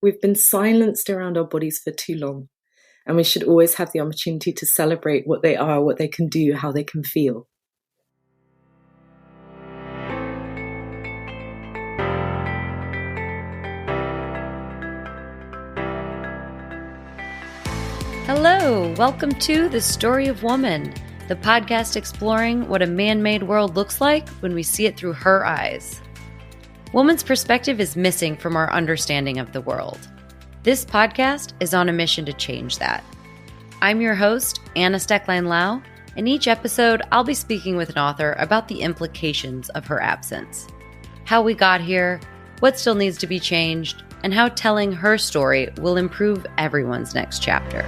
We've been silenced around our bodies for too long, and we should always have the opportunity to celebrate what they are, what they can do, how they can feel. Hello, welcome to The Story of Woman, the podcast exploring what a man-made world looks like when we see it through her eyes. Woman's perspective is missing from our understanding of the world. This podcast is on a mission to change that. I'm your host, Anna Stecklein-Lau, and each episode I'll be speaking with an author about the implications of her absence, how we got here, what still needs to be changed, and how telling her story will improve everyone's next chapter.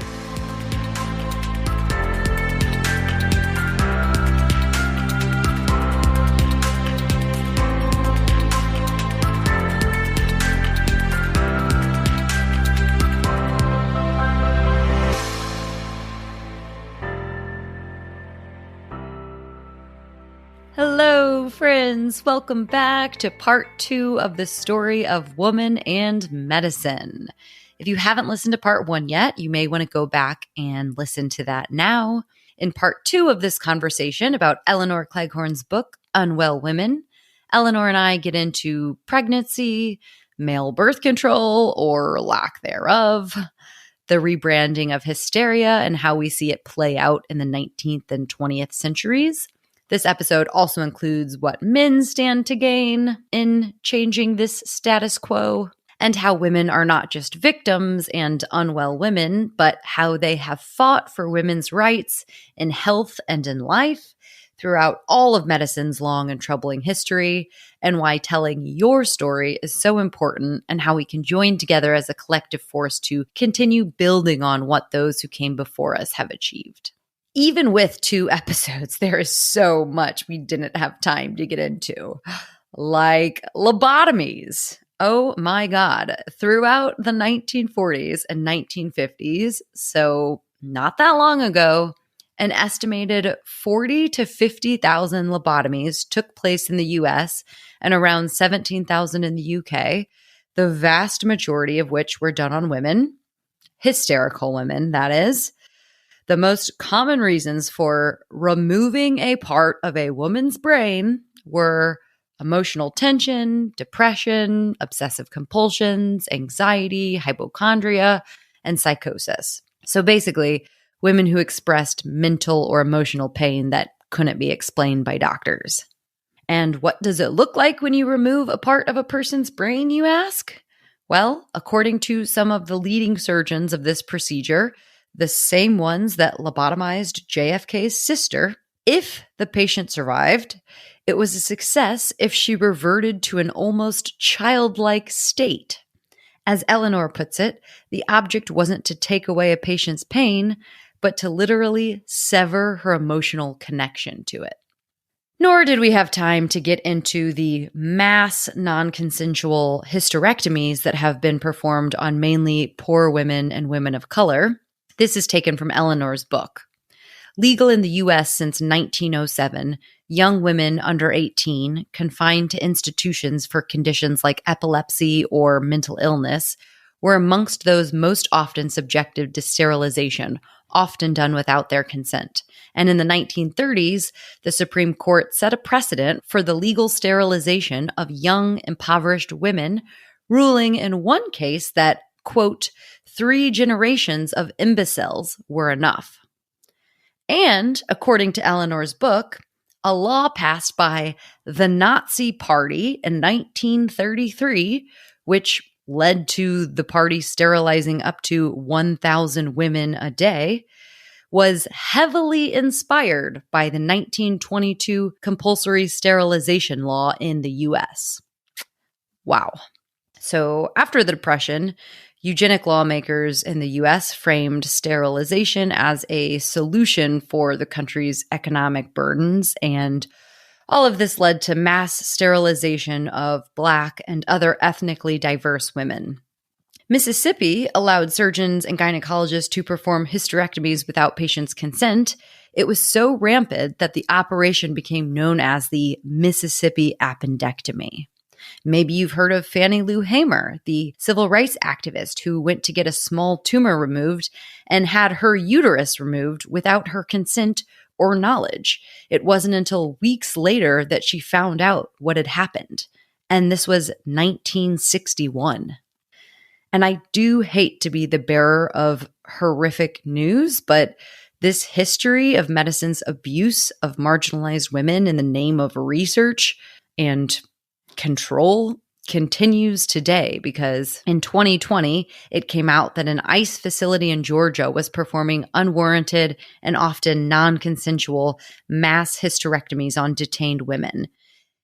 Hello, friends. Welcome back to part 2 of the story of woman and medicine. If you haven't listened to part 1 yet, you may want to go back and listen to that now. In part 2 of this conversation about Elinor Cleghorn's book, Unwell Women, Elinor and I get into pregnancy, male birth control or lack thereof, the rebranding of hysteria and how we see it play out in the 19th and 20th centuries. This episode also includes what men stand to gain in changing this status quo, and how women are not just victims and unwell women, but how they have fought for women's rights in health and in life throughout all of medicine's long and troubling history, and why telling your story is so important, and how we can join together as a collective force to continue building on what those who came before us have achieved. Even with 2 episodes, there is so much we didn't have time to get into, like lobotomies. Oh my God. Throughout the 1940s and 1950s, so not that long ago, an estimated 40 to 50,000 lobotomies took place in the US and around 17,000 in the UK, the vast majority of which were done on women, hysterical women, that is. The most common reasons for removing a part of a woman's brain were emotional tension, depression, obsessive compulsions, anxiety, hypochondria, and psychosis. So basically, women who expressed mental or emotional pain that couldn't be explained by doctors. And what does it look like when you remove a part of a person's brain, you ask? Well, according to some of the leading surgeons of this procedure, the same ones that lobotomized JFK's sister, if the patient survived, it was a success if she reverted to an almost childlike state. As Elinor puts it, the object wasn't to take away a patient's pain, but to literally sever her emotional connection to it. Nor did we have time to get into the mass non-consensual hysterectomies that have been performed on mainly poor women and women of color. This is taken from Elinor's book. Legal in the U.S. since 1907, young women under 18 confined to institutions for conditions like epilepsy or mental illness were amongst those most often subjected to sterilization, often done without their consent. And in the 1930s, the Supreme Court set a precedent for the legal sterilization of young, impoverished women, ruling in one case that, quote, 3 generations of imbeciles were enough. And, according to Elinor's book, a law passed by the Nazi Party in 1933, which led to the party sterilizing up to 1,000 women a day, was heavily inspired by the 1922 compulsory sterilization law in the U.S. Wow. So, after the Depression, eugenic lawmakers in the U.S. framed sterilization as a solution for the country's economic burdens, and all of this led to mass sterilization of Black and other ethnically diverse women. Mississippi allowed surgeons and gynecologists to perform hysterectomies without patients' consent. It was so rampant that the operation became known as the Mississippi appendectomy. Maybe you've heard of Fannie Lou Hamer, the civil rights activist who went to get a small tumor removed and had her uterus removed without her consent or knowledge. It wasn't until weeks later that she found out what had happened. And this was 1961. And I do hate to be the bearer of horrific news, but this history of medicine's abuse of marginalized women in the name of research and control continues today, because in 2020, it came out that an ICE facility in Georgia was performing unwarranted and often non-consensual mass hysterectomies on detained women.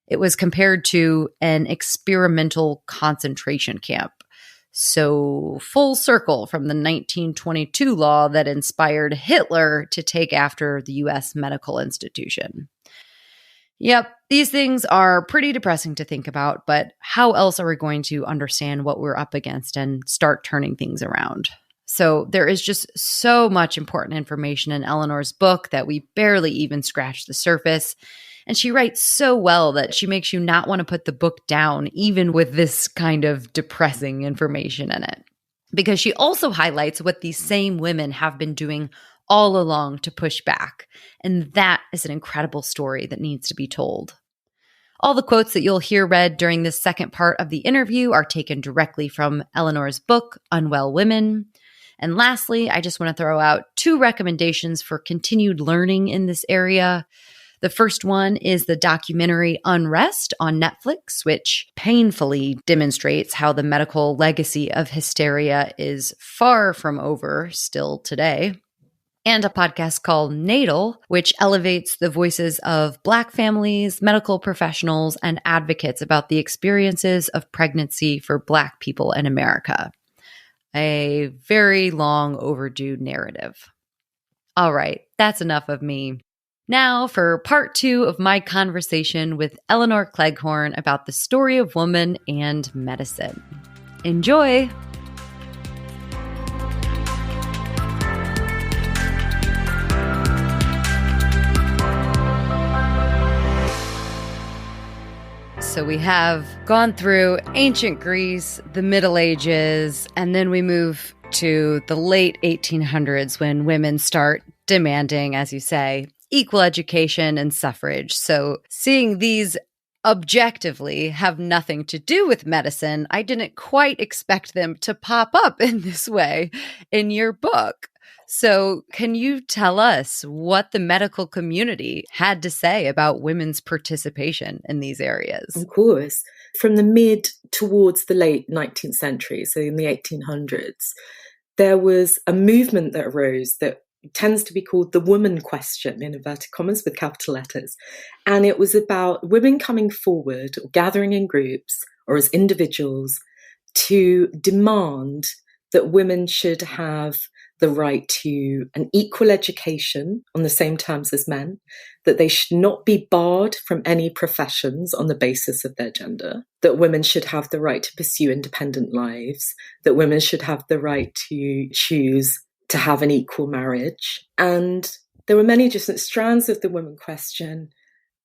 It was compared to an experimental concentration camp. So full circle from the 1922 law that inspired Hitler to take after the U.S. medical institution. Yep, these things are pretty depressing to think about, but how else are we going to understand what we're up against and start turning things around? So there is just so much important information in Elinor's book that we barely even scratched the surface. And she writes so well that she makes you not want to put the book down, even with this kind of depressing information in it. Because she also highlights what these same women have been doing all along to push back. And that is an incredible story that needs to be told. All the quotes that you'll hear read during this second part of the interview are taken directly from Elinor's book, Unwell Women. And lastly, I just want to throw out 2 recommendations for continued learning in this area. The first one is the documentary Unrest on Netflix, which painfully demonstrates how the medical legacy of hysteria is far from over still today. And a podcast called Natal, which elevates the voices of Black families, medical professionals, and advocates about the experiences of pregnancy for Black people in America. A very long overdue narrative. All right, that's enough of me. Now for part 2 of my conversation with Elinor Cleghorn about the story of woman and medicine. Enjoy! So we have gone through ancient Greece, the Middle Ages, and then we move to the late 1800s when women start demanding, as you say, equal education and suffrage. So seeing these objectively have nothing to do with medicine, I didn't quite expect them to pop up in this way in your book. So can you tell us what the medical community had to say about women's participation in these areas? Of course. From the mid towards the late 19th century, so in the 1800s, there was a movement that arose that tends to be called the woman question, in inverted commas with capital letters. And it was about women coming forward, or gathering in groups or as individuals, to demand that women should have the right to an equal education on the same terms as men, that they should not be barred from any professions on the basis of their gender, that women should have the right to pursue independent lives, that women should have the right to choose to have an equal marriage. And there were many different strands of the women question.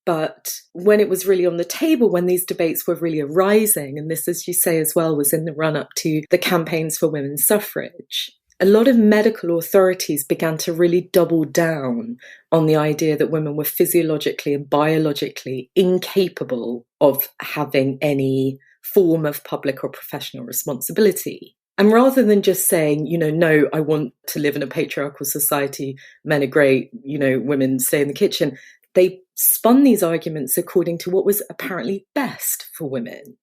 But when it was really on the table, when these debates were really arising, and this, as you say as well, was in the run-up to the campaigns for women's suffrage, a lot of medical authorities began to really double down on the idea that women were physiologically and biologically incapable of having any form of public or professional responsibility. And rather than just saying, no, I want to live in a patriarchal society, men are great, women stay in the kitchen, they spun these arguments according to what was apparently best for women.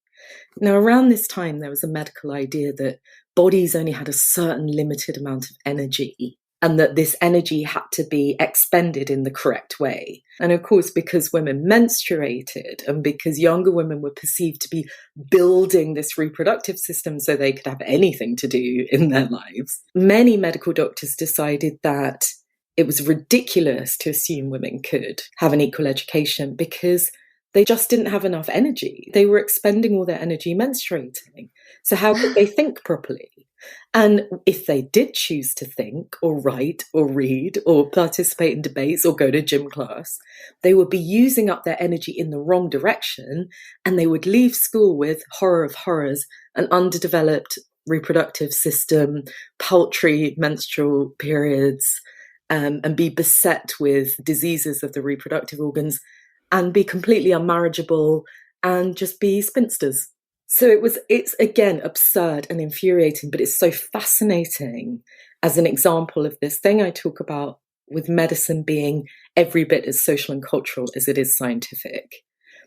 Now, around this time, there was a medical idea that bodies only had a certain limited amount of energy, and that this energy had to be expended in the correct way. And of course, because women menstruated and because younger women were perceived to be building this reproductive system so they could have anything to do in their lives, many medical doctors decided that it was ridiculous to assume women could have an equal education because they just didn't have enough energy. They were expending all their energy menstruating. So how could they think properly? And if they did choose to think or write or read or participate in debates or go to gym class, they would be using up their energy in the wrong direction, and they would leave school with, horror of horrors, an underdeveloped reproductive system, paltry menstrual periods, and be beset with diseases of the reproductive organs, and be completely unmarriageable and just be spinsters. So it's again absurd and infuriating, but it's so fascinating as an example of this thing I talk about with medicine being every bit as social and cultural as it is scientific.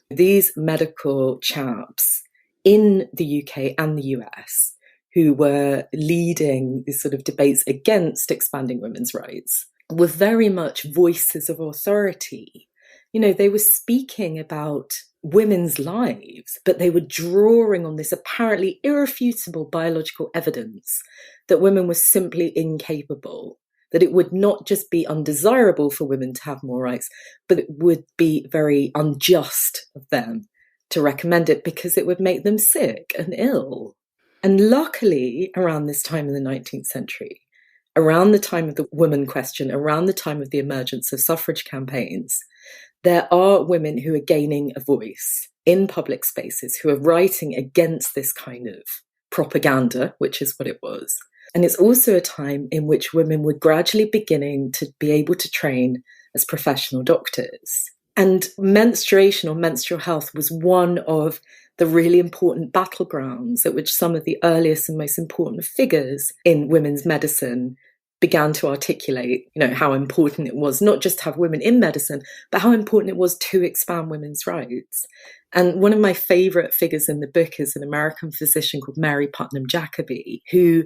These medical chaps in the UK and the US who were leading these sort of debates against expanding women's rights were very much voices of authority. You know, they were speaking about women's lives, but they were drawing on this apparently irrefutable biological evidence that women were simply incapable, that it would not just be undesirable for women to have more rights, but it would be very unjust of them to recommend it because it would make them sick and ill. And luckily, around this time in the 19th century, around the time of the woman question, around the time of the emergence of suffrage campaigns, there are women who are gaining a voice in public spaces, who are writing against this kind of propaganda, which is what it was. And it's also a time in which women were gradually beginning to be able to train as professional doctors. And menstruation or menstrual health was one of the really important battlegrounds at which some of the earliest and most important figures in women's medicine began to articulate, you know, how important it was not just to have women in medicine, but how important it was to expand women's rights. And one of my favorite figures in the book is an American physician called Mary Putnam Jacobi, who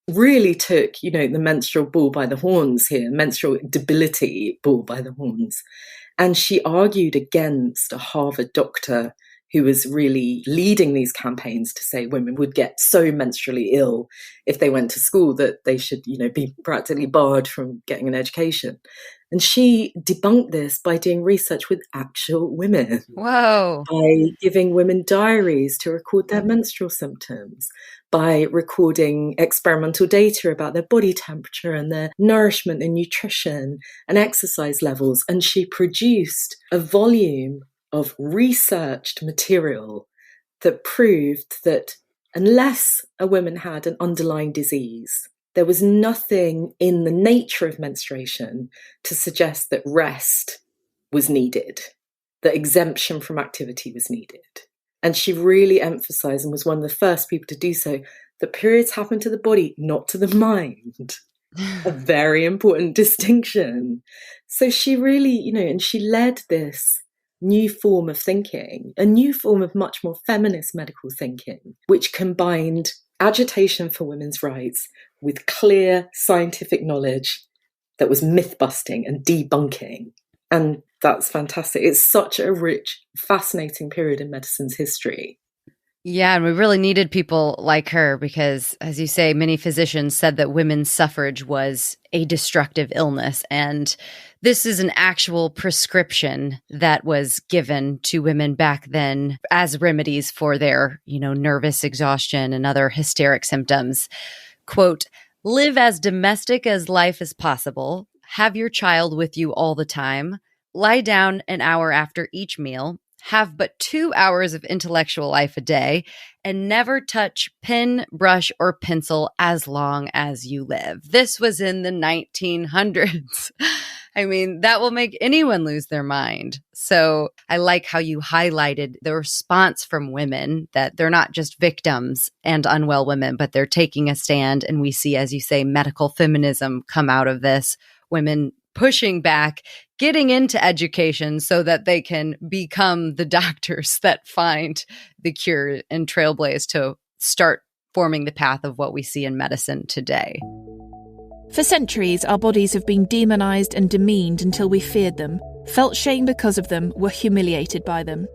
really took, you know, the menstrual bull by the horns here, menstrual debility bull by the horns. And she argued against a Harvard doctor who was really leading these campaigns to say women would get so menstrually ill if they went to school that they should, you know, be practically barred from getting an education. And she debunked this by doing research with actual women. Whoa. By giving women diaries to record their menstrual symptoms, by recording experimental data about their body temperature and their nourishment and nutrition and exercise levels. And she produced a volume of researched material that proved that unless a woman had an underlying disease, there was nothing in the nature of menstruation to suggest that rest was needed, that exemption from activity was needed. And she really emphasized, and was one of the first people to do so, that periods happen to the body, not to the mind. A very important distinction. So she really, you know, and she led this new form of thinking, a new form of much more feminist medical thinking, which combined agitation for women's rights with clear scientific knowledge that was myth-busting and debunking. And that's fantastic. It's such a rich, fascinating period in medicine's history. Yeah, and we really needed people like her because, as you say, many physicians said that women's suffrage was a destructive illness. And this is an actual prescription that was given to women back then as remedies for their, you know, nervous exhaustion and other hysteric symptoms. Quote, live as domestic as life is possible. Have your child with you all the time. Lie down an hour after each meal. Have but 2 hours of intellectual life a day, and never touch pen, brush, or pencil as long as you live. This was in the 1900s. I mean, that will make anyone lose their mind. So I like how you highlighted the response from women, that they're not just victims and unwell women, but they're taking a stand. And we see, as you say, medical feminism come out of this, women pushing back, getting into education so that they can become the doctors that find the cure and trailblaze to start forming the path of what we see in medicine today. For centuries, our bodies have been demonized and demeaned until we feared them, felt shame because of them, were humiliated by them.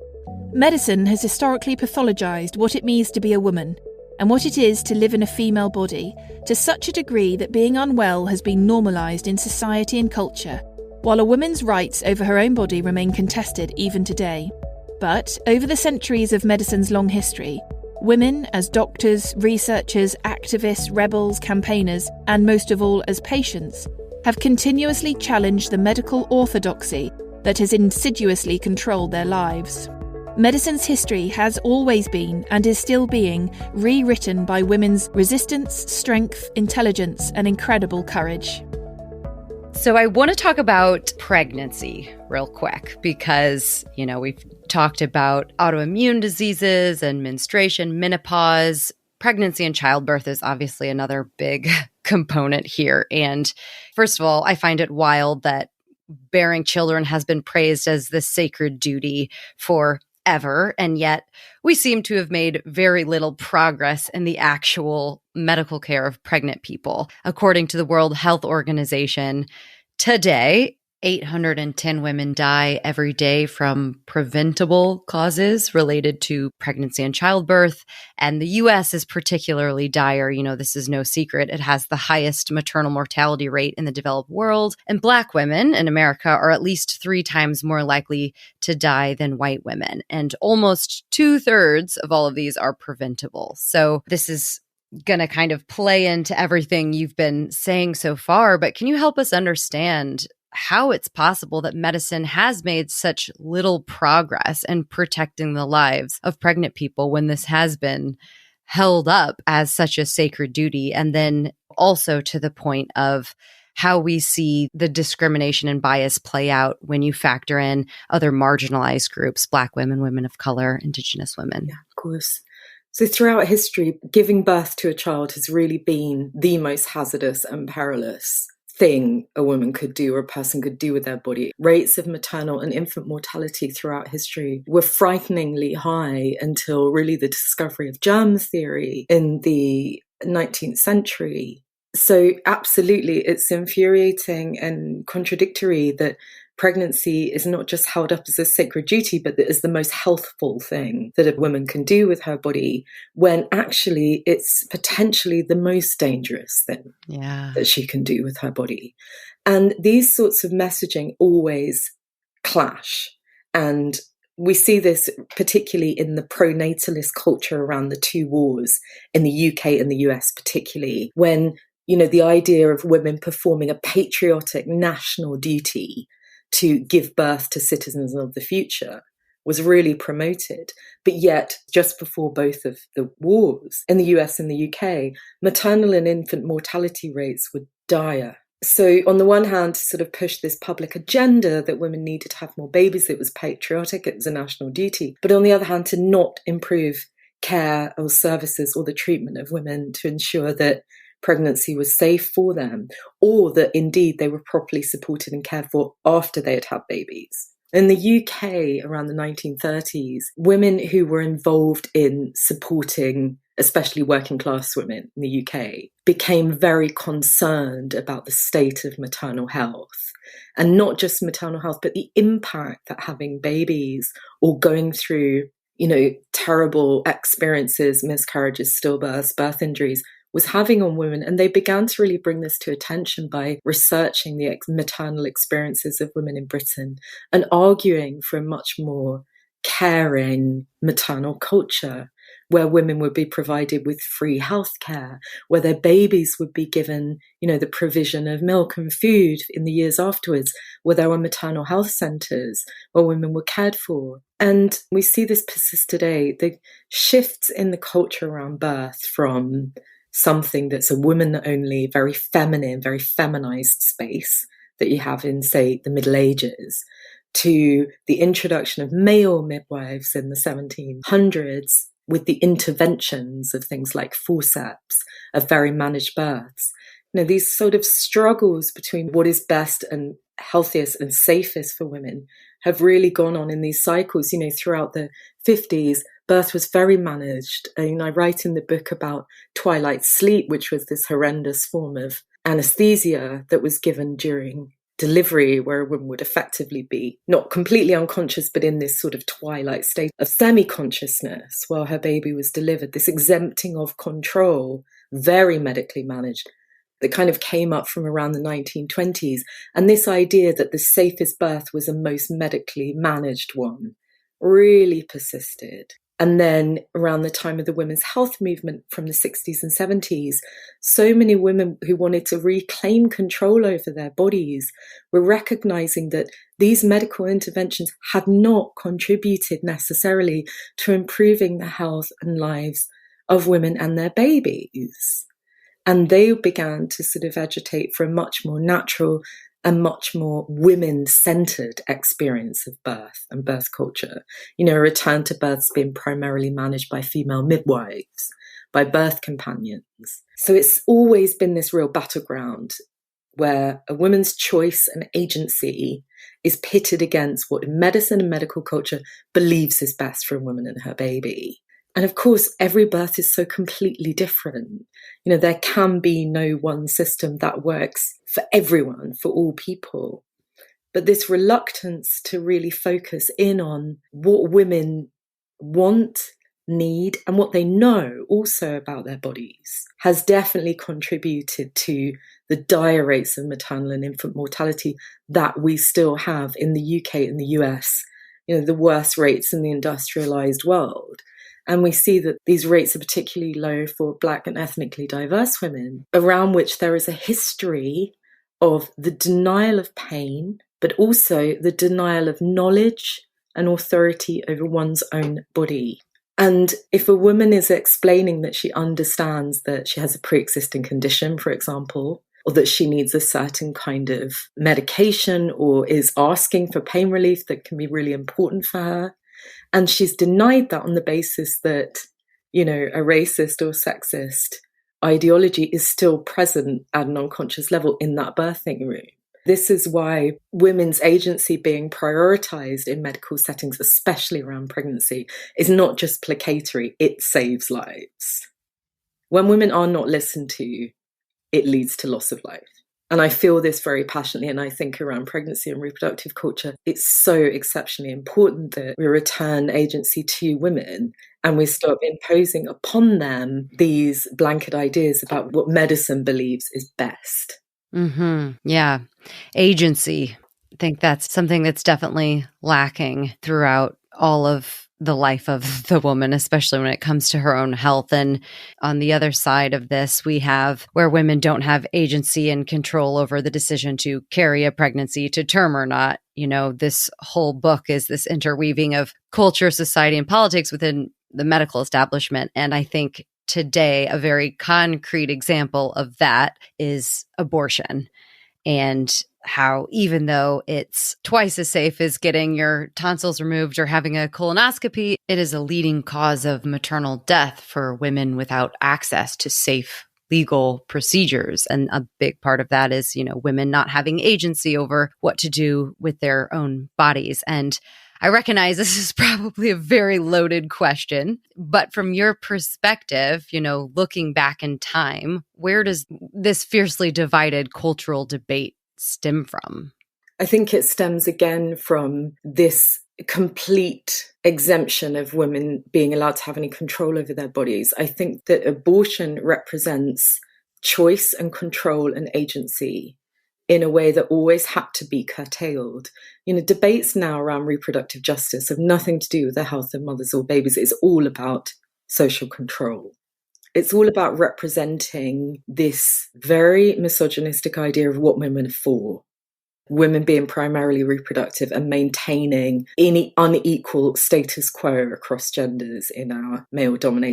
Medicine has historically pathologized what it means to be a woman and what it is to live in a female body, to such a degree that being unwell has been normalised in society and culture, while a woman's rights over her own body remain contested even today. But, over the centuries of medicine's long history, Women as doctors, researchers, activists, rebels, campaigners, and most of all as patients, have continuously challenged the medical orthodoxy that has insidiously controlled their lives. Medicine's history has always been, and is still being, rewritten by women's resistance, strength, intelligence, and incredible courage. So I want to talk about pregnancy real quick because, we've talked about autoimmune diseases and menstruation, menopause. Pregnancy and childbirth is obviously another big component here. And first of all, I find it wild that bearing children has been praised as the sacred duty forever, and yet we seem to have made very little progress in the actual medical care of pregnant people. According to the World Health Organization, today, 810 women die every day from preventable causes related to pregnancy and childbirth. And the US is particularly dire. This is no secret. It has the highest maternal mortality rate in the developed world. And Black women in America are at least 3 times more likely to die than white women. And almost 2/3 of all of these are preventable. So this is going to kind of play into everything you've been saying so far. But can you help us understand how it's possible that medicine has made such little progress in protecting the lives of pregnant people when this has been held up as such a sacred duty? And then also to the point of how we see the discrimination and bias play out when you factor in other marginalized groups, Black women, women of color, Indigenous women. Yeah, of course. So throughout history, giving birth to a child has really been the most hazardous and perilous thing a woman could do or a person could do with their body. Rates of maternal and infant mortality throughout history were frighteningly high until really the discovery of germ theory in the 19th century. So absolutely, it's infuriating and contradictory that pregnancy is not just held up as a sacred duty, but that is the most healthful thing that a woman can do with her body, when actually it's potentially the most dangerous thing that she can do with her body. And these sorts of messaging always clash. And we see this particularly in the pro-natalist culture around the 2 wars in the UK and the US particularly, when, the idea of women performing a patriotic national duty to give birth to citizens of the future was really promoted. But yet, just before both of the wars, in the US and the UK, maternal and infant mortality rates were dire. So on the one hand, to sort of push this public agenda that women needed to have more babies, it was patriotic, it was a national duty. But on the other hand, to not improve care or services or the treatment of women to ensure that pregnancy was safe for them, or that indeed they were properly supported and cared for after they had had babies. In the UK, around the 1930s, women who were involved in supporting, especially working class women in the UK, became very concerned about the state of maternal health. And not just maternal health, but the impact that having babies or going through, terrible experiences, miscarriages, stillbirths, birth injuries, was having on women. And they began to really bring this to attention by researching the maternal experiences of women in Britain and arguing for a much more caring maternal culture, where women would be provided with free healthcare, where their babies would be given, the provision of milk and food in the years afterwards, where there were maternal health centres where women were cared for. And we see this persist today. The shifts in the culture around birth from something that's a woman-only, very feminine, very feminized space that you have in, say, the Middle Ages, to the introduction of male midwives in the 1700s with the interventions of things like forceps, of very managed births. These sort of struggles between what is best and healthiest and safest for women have really gone on in these cycles. Throughout the 50s, birth was very managed. I write in the book about twilight sleep, which was this horrendous form of anesthesia that was given during delivery, where a woman would effectively be not completely unconscious, but in this sort of twilight state of semi-consciousness while her baby was delivered. This exempting of control, very medically managed, that kind of came up from around the 1920s. And this idea that the safest birth was a most medically managed one really persisted. And then around the time of the women's health movement from the 60s and 70s, so many women who wanted to reclaim control over their bodies were recognizing that these medical interventions had not contributed necessarily to improving the health and lives of women and their babies. And they began to sort of agitate for a much more natural and much more women-centered experience of birth and birth culture. You know, a return to births being primarily managed by female midwives, by birth companions. So it's always been this real battleground where a woman's choice and agency is pitted against what medicine and medical culture believes is best for a woman and her baby. And of course, every birth is so completely different. You know, there can be no one system that works for everyone, for all people. But this reluctance to really focus in on what women want, need, and what they know also about their bodies has definitely contributed to the dire rates of maternal and infant mortality that we still have in the UK and the US, you know, the worst rates in the industrialized world. And we see that these rates are particularly low for Black and ethnically diverse women, around which there is a history of the denial of pain, but also the denial of knowledge and authority over one's own body. And if a woman is explaining that she understands that she has a pre-existing condition, for example, or that she needs a certain kind of medication or is asking for pain relief that can be really important for her, and she's denied that on the basis that, you know, a racist or sexist ideology is still present at an unconscious level in that birthing room. This is why women's agency being prioritized in medical settings, especially around pregnancy, is not just placatory, it saves lives. When women are not listened to, it leads to loss of life. And I feel this very passionately, and I think around pregnancy and reproductive culture, it's so exceptionally important that we return agency to women and we stop imposing upon them these blanket ideas about what medicine believes is best. Mm-hmm. Yeah. Agency. I think that's something that's definitely lacking throughout all of the life of the woman, especially when it comes to her own health. And on the other side of this, we have where women don't have agency and control over the decision to carry a pregnancy to term or not. You know, this whole book is this interweaving of culture, society, and politics within the medical establishment. And I think today, a very concrete example of that is abortion. And how even though it's twice as safe as getting your tonsils removed or having a colonoscopy, it is a leading cause of maternal death for women without access to safe legal procedures. And a big part of that is, you know, women not having agency over what to do with their own bodies. And I recognize this is probably a very loaded question, but from your perspective, you know, looking back in time, where does this fiercely divided cultural debate stem from? I think it stems again from this complete exemption of women being allowed to have any control over their bodies. I think that abortion represents choice and control and agency in a way that always had to be curtailed. You know, debates now around reproductive justice have nothing to do with the health of mothers or babies. It's all about social control. It's all about representing this very misogynistic idea of what women are for. Women being primarily reproductive and maintaining any unequal status quo across genders in our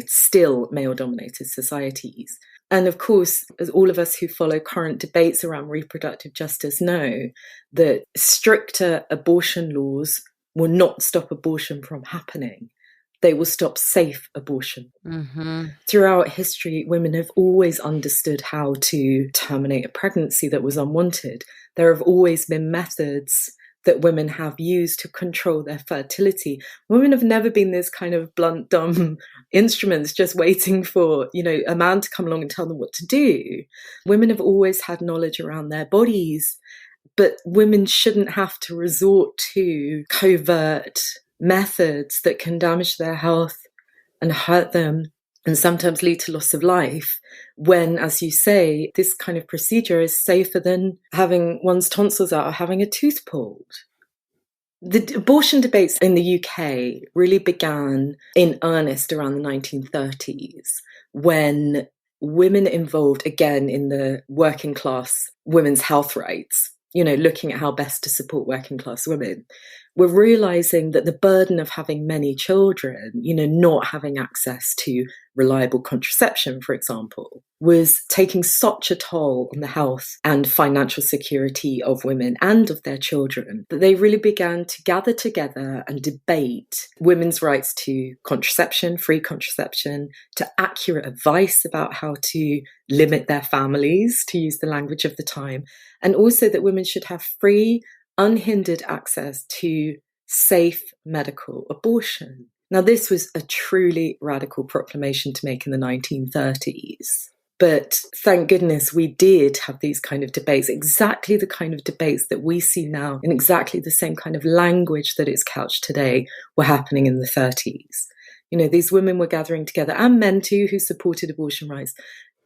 still male-dominated societies. And of course, as all of us who follow current debates around reproductive justice know, that stricter abortion laws will not stop abortion from happening. They will stop safe abortion. Mm-hmm. Throughout history, women have always understood how to terminate a pregnancy that was unwanted. There have always been methods that women have used to control their fertility. Women have never been this kind of blunt, dumb instruments just waiting for, you know, a man to come along and tell them what to do. Women have always had knowledge around their bodies, but women shouldn't have to resort to covert methods that can damage their health and hurt them and sometimes lead to loss of life when, as you say, this kind of procedure is safer than having one's tonsils out or having a tooth pulled. The abortion debates in the UK really began in earnest around the 1930s, when women involved, again, in the working class women's health rights, looking at how best to support working class women, we're realizing that the burden of having many children, not having access to reliable contraception, for example, was taking such a toll on the health and financial security of women and of their children that they really began to gather together and debate women's rights to contraception, free contraception, to accurate advice about how to limit their families, to use the language of the time, and also that women should have free, unhindered access to safe medical abortion. Now, this was a truly radical proclamation to make in the 1930s. But thank goodness we did have these kind of debates, exactly the kind of debates that we see now in exactly the same kind of language that is couched today were happening in the 30s. These women were gathering together, and men too, who supported abortion rights,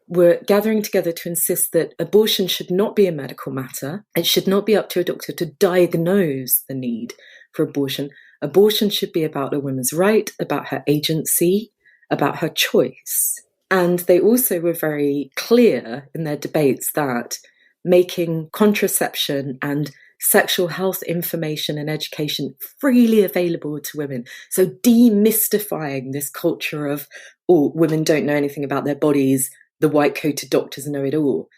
were gathering together to insist that abortion should not be a medical matter. It should not be up to a doctor to diagnose the need for abortion. Abortion should be about a woman's right, about her agency, about her choice. And they also were very clear in their debates that making contraception and sexual health information and education freely available to women, so demystifying this culture of, women don't know anything about their bodies, the white-coated doctors know it all.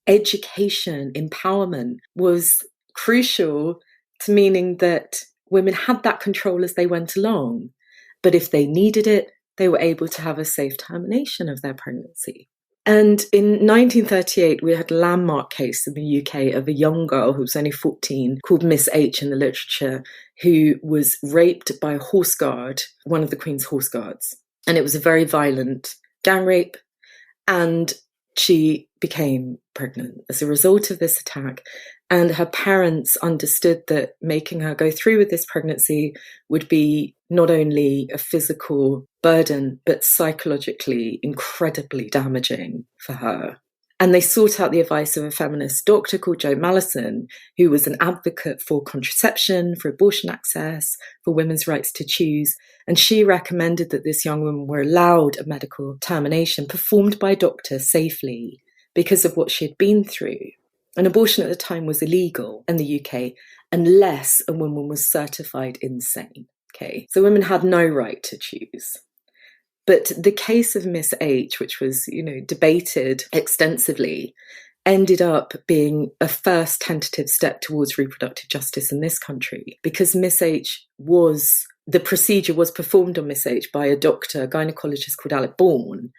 Education, empowerment was crucial to meaning that women had that control as they went along. But if they needed it, they were able to have a safe termination of their pregnancy. And in 1938, we had a landmark case in the UK of a young girl who was only 14, called Miss H in the literature, who was raped by a horse guard, one of the Queen's horse guards. And it was a very violent gang rape. And she became pregnant as a result of this attack. And her parents understood that making her go through with this pregnancy would be not only a physical burden, but psychologically incredibly damaging for her. And they sought out the advice of a feminist doctor called Jo Mallison, who was an advocate for contraception, for abortion access, for women's rights to choose. And she recommended that this young woman were allowed a medical termination performed by a doctor safely because of what she had been through. And abortion at the time was illegal in the UK unless a woman was certified insane. Okay, so women had no right to choose. But the case of Miss H, which was, debated extensively, ended up being a first tentative step towards reproductive justice in this country, because the procedure was performed on Miss H by a doctor, a gynecologist called Alec Bourne,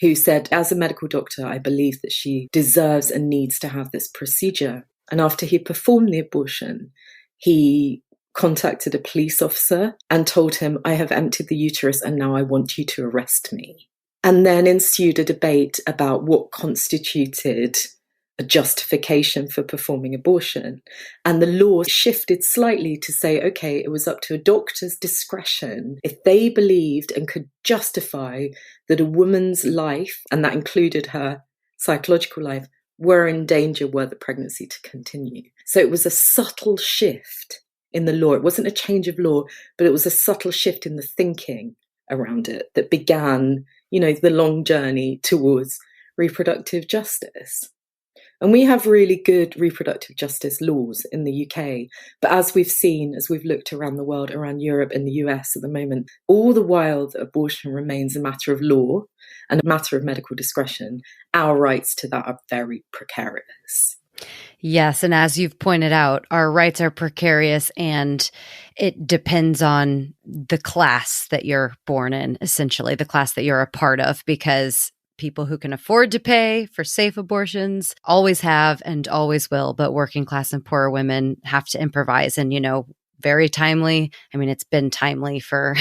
who said, as a medical doctor, I believe that she deserves and needs to have this procedure. And after he performed the abortion, he contacted a police officer and told him, I have emptied the uterus and now I want you to arrest me. And then ensued a debate about what constituted a justification for performing abortion. And the law shifted slightly to say, okay, it was up to a doctor's discretion if they believed and could justify that a woman's life, and that included her psychological life, were in danger were the pregnancy to continue. So it was a subtle shift in the law. It wasn't a change of law, but it was a subtle shift in the thinking around it that began, the long journey towards reproductive justice. And we have really good reproductive justice laws in the UK. But as we've seen, as we've looked around the world, around Europe and the US at the moment, all the while that abortion remains a matter of law and a matter of medical discretion, our rights to that are very precarious. Yes. And as you've pointed out, our rights are precarious, and it depends on the class that you're born in, essentially, the class that you're a part of, because people who can afford to pay for safe abortions always have and always will, but working class and poorer women have to improvise. And, very timely. I mean, it's been timely for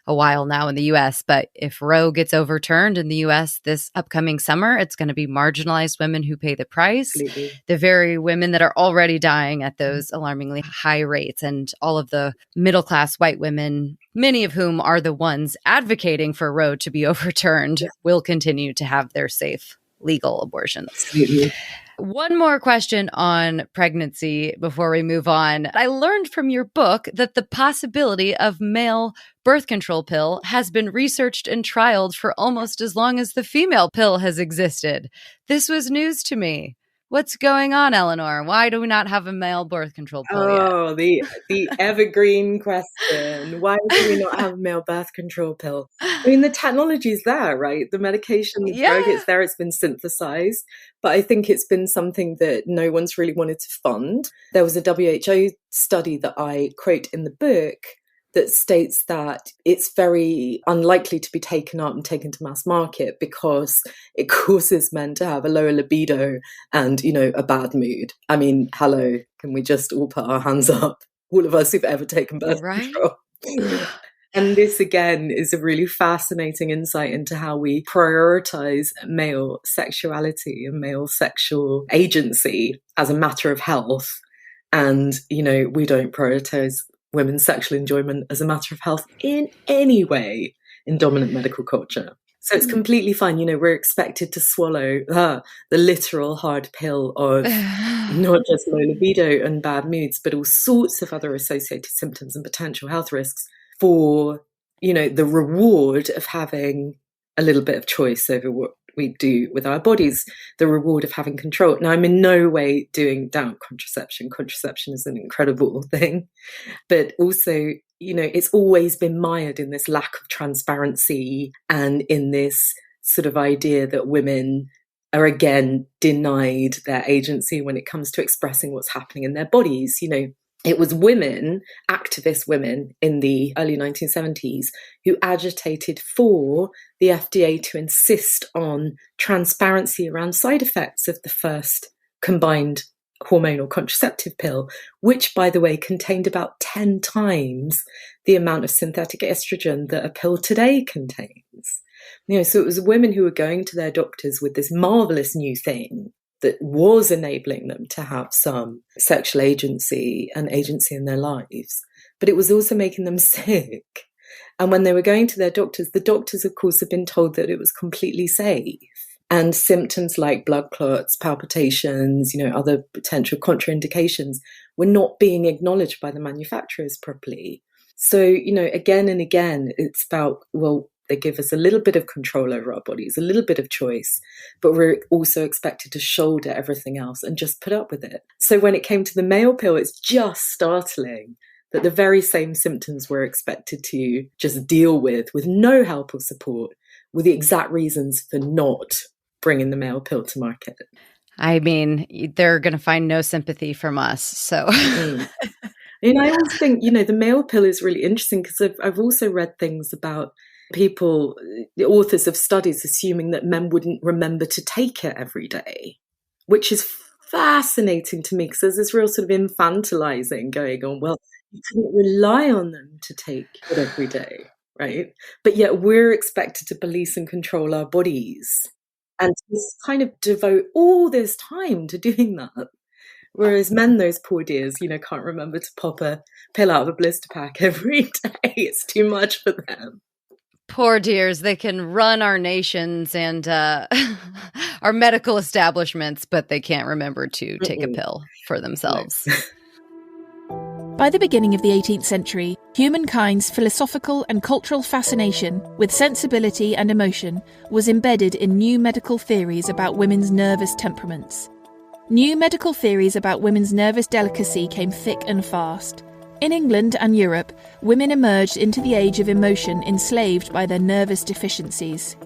a while now in the US, but if Roe gets overturned in the US this upcoming summer, it's going to be marginalized women who pay the price. Absolutely. The very women that are already dying at those alarmingly high rates, and all of the middle class white women, many of whom are the ones advocating for Roe to be overturned, will continue to have their safe legal abortions. Absolutely. One more question on pregnancy before we move on. I learned from your book that the possibility of male birth control pill has been researched and trialed for almost as long as the female pill has existed. This was news to me. What's going on, Elinor? Why do we not have a male birth control pill yet? Oh, the evergreen question. Why do we not have a male birth control pill? I mean, the technology is there, right? The medication, the drug, it's there, it's been synthesized. But I think it's been something that no one's really wanted to fund. There was a WHO study that I quote in the book that states that it's very unlikely to be taken up and taken to mass market because it causes men to have a lower libido and, a bad mood. I mean, hello, can we just all put our hands up? All of us who've ever taken birth control. And this, again, is a really fascinating insight into how we prioritize male sexuality and male sexual agency as a matter of health. And, we don't prioritize women's sexual enjoyment as a matter of health in any way in dominant medical culture. So it's completely fine. We're expected to swallow the literal hard pill of not just low libido and bad moods, but all sorts of other associated symptoms and potential health risks for, the reward of having a little bit of choice over what we do with our bodies, the reward of having control. Now, I'm in no way doing down contraception. Contraception is an incredible thing. But also, it's always been mired in this lack of transparency and in this sort of idea that women are again denied their agency when it comes to expressing what's happening in their bodies. It was women, activist women in the early 1970s, who agitated for the FDA to insist on transparency around side effects of the first combined hormonal contraceptive pill, which, by the way, contained about 10 times the amount of synthetic estrogen that a pill today contains. So it was women who were going to their doctors with this marvelous new thing that was enabling them to have some sexual agency and agency in their lives. But it was also making them sick. And when they were going to their doctors, the doctors, of course, had been told that it was completely safe. And symptoms like blood clots, palpitations, other potential contraindications were not being acknowledged by the manufacturers properly. So, again and again, it's about, they give us a little bit of control over our bodies, a little bit of choice, but we're also expected to shoulder everything else and just put up with it. So when it came to the male pill, it's just startling that the very same symptoms we're expected to just deal with no help or support were the exact reasons for not bringing the male pill to market. I mean, they're going to find no sympathy from us, so... And I always think, the male pill is really interesting because I've also read things about people, the authors of studies, assuming that men wouldn't remember to take it every day, which is fascinating to me because there's this real sort of infantilizing going on. Well, you couldn't rely on them to take it every day, right? But yet we're expected to police and control our bodies and to kind of devote all this time to doing that. Whereas men, those poor dears, can't remember to pop a pill out of a blister pack every day. It's too much for them. Poor dears, they can run our nations and our medical establishments, but they can't remember to take a pill for themselves. By the beginning of the 18th century, humankind's philosophical and cultural fascination with sensibility and emotion was embedded in new medical theories about women's nervous temperaments. New medical theories about women's nervous delicacy came thick and fast. In England and Europe, women emerged into the age of emotion enslaved by their nervous deficiencies.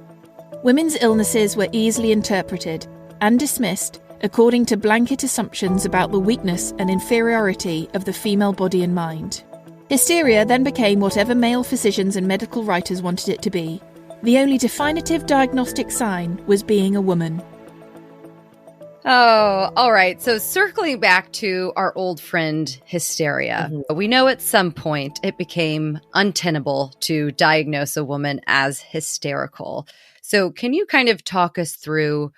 Women's illnesses were easily interpreted and dismissed according to blanket assumptions about the weakness and inferiority of the female body and mind. Hysteria then became whatever male physicians and medical writers wanted it to be. The only definitive diagnostic sign was being a woman. Oh, all right. So circling back to our old friend Hysteria, we know at some point it became untenable to diagnose a woman as hysterical. So can you kind of talk us through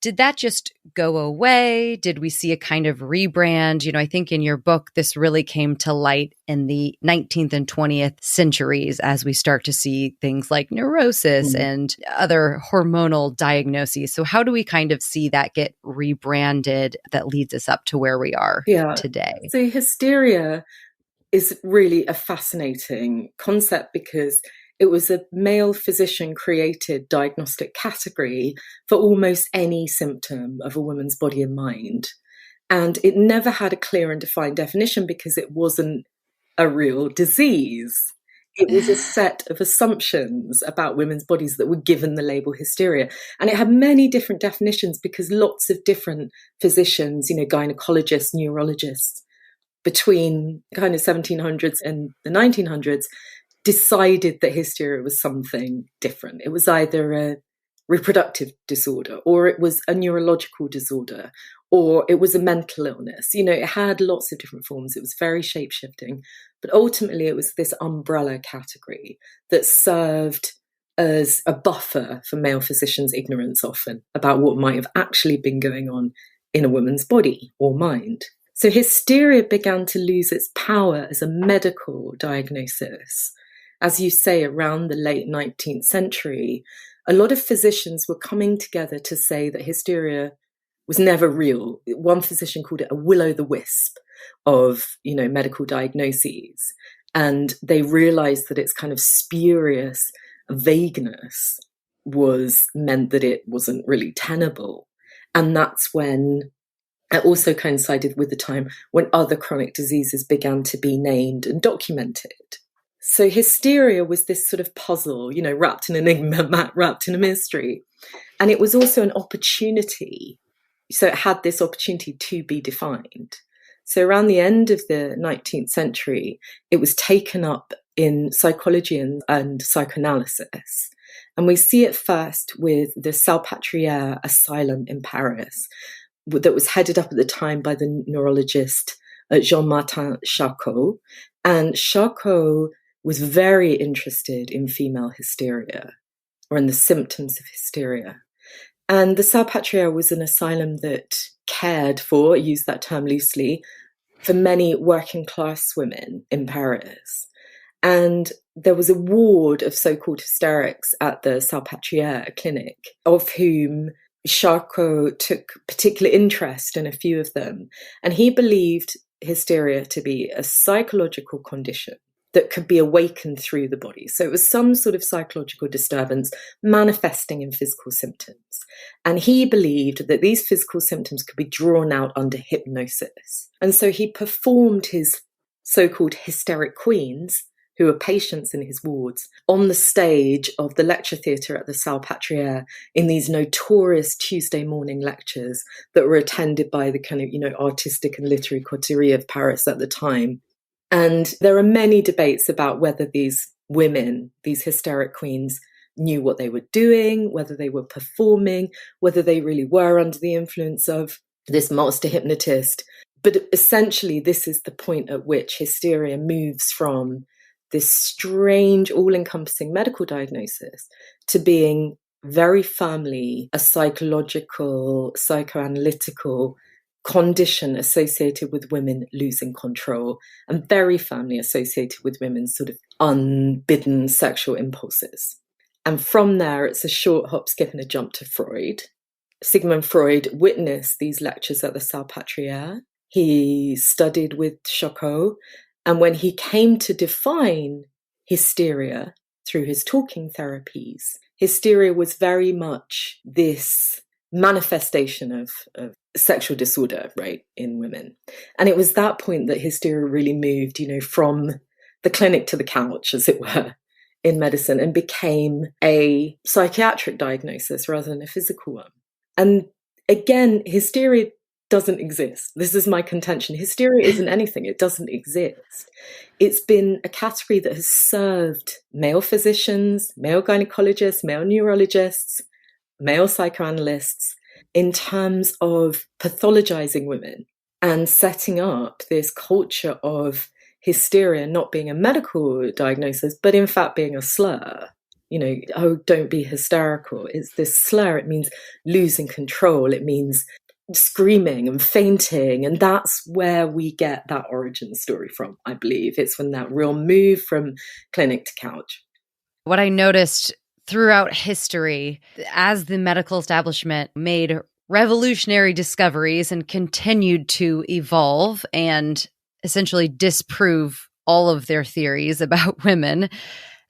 Did that just go away? Did we see a kind of rebrand? I think in your book, this really came to light in the 19th and 20th centuries as we start to see things like neurosis and other hormonal diagnoses. So how do we kind of see that get rebranded that leads us up to where we are today? So hysteria is really a fascinating concept because it was a male physician-created diagnostic category for almost any symptom of a woman's body and mind. And it never had a clear and defined definition because it wasn't a real disease. It was a set of assumptions about women's bodies that were given the label hysteria. And it had many different definitions because lots of different physicians, gynecologists, neurologists, between kind of 1700s and the 1900s, decided that hysteria was something different. It was either a reproductive disorder, or it was a neurological disorder, or it was a mental illness. It had lots of different forms. It was very shape-shifting. But ultimately, it was this umbrella category that served as a buffer for male physicians' ignorance often about what might have actually been going on in a woman's body or mind. So hysteria began to lose its power as a medical diagnosis. As you say, around the late 19th century, a lot of physicians were coming together to say that hysteria was never real. One physician called it a will-o'-the-wisp of, medical diagnoses. And they realized that its kind of spurious vagueness meant that it wasn't really tenable. And that's when it also coincided with the time when other chronic diseases began to be named and documented. So hysteria was this sort of puzzle, wrapped in an enigma, wrapped in a mystery. And it was also an opportunity. So it had this opportunity to be defined. So around the end of the 19th century, it was taken up in psychology and psychoanalysis. And we see it first with the Salpêtrière Asylum in Paris, that was headed up at the time by the neurologist Jean-Martin Charcot. And Charcot was very interested in female hysteria, or in the symptoms of hysteria. And the Salpêtrière was an asylum that cared for, use that term loosely, for many working class women in Paris. And there was a ward of so-called hysterics at the Salpêtrière clinic, of whom Charcot took particular interest in a few of them. And he believed hysteria to be a psychological condition that could be awakened through the body. So it was some sort of psychological disturbance manifesting in physical symptoms. And he believed that these physical symptoms could be drawn out under hypnosis. And so he performed his so-called hysteric queens, who were patients in his wards, on the stage of the lecture theatre at the Salpêtrière in these notorious Tuesday morning lectures that were attended by the kind of, artistic and literary coterie of Paris at the time. And there are many debates about whether these women, these hysteric queens, knew what they were doing, whether they were performing, whether they really were under the influence of this master hypnotist. But essentially, this is the point at which hysteria moves from this strange, all-encompassing medical diagnosis to being very firmly a psychological, psychoanalytical condition associated with women losing control, and very firmly associated with women's sort of unbidden sexual impulses. And from there, it's a short hop, skip, and a jump to Freud. Sigmund Freud witnessed these lectures at the Salpêtrière. He studied with Charcot, and when he came to define hysteria through his talking therapies, hysteria was very much this manifestation of sexual disorder, right, in women. And it was that point that hysteria really moved, from the clinic to the couch, as it were, in medicine, and became a psychiatric diagnosis rather than a physical one. And again, hysteria doesn't exist. This is my contention. Hysteria isn't anything. It doesn't exist. It's been a category that has served male physicians, male gynecologists, male neurologists, male psychoanalysts in terms of pathologizing women and setting up this culture of hysteria not being a medical diagnosis, but in fact being a slur. oh, don't be hysterical. It's this slur. It means losing control. It means screaming and fainting. And that's where we get that origin story from, I believe. It's when that real move from clinic to couch. What I noticed throughout history, as the medical establishment made revolutionary discoveries and continued to evolve and essentially disprove all of their theories about women,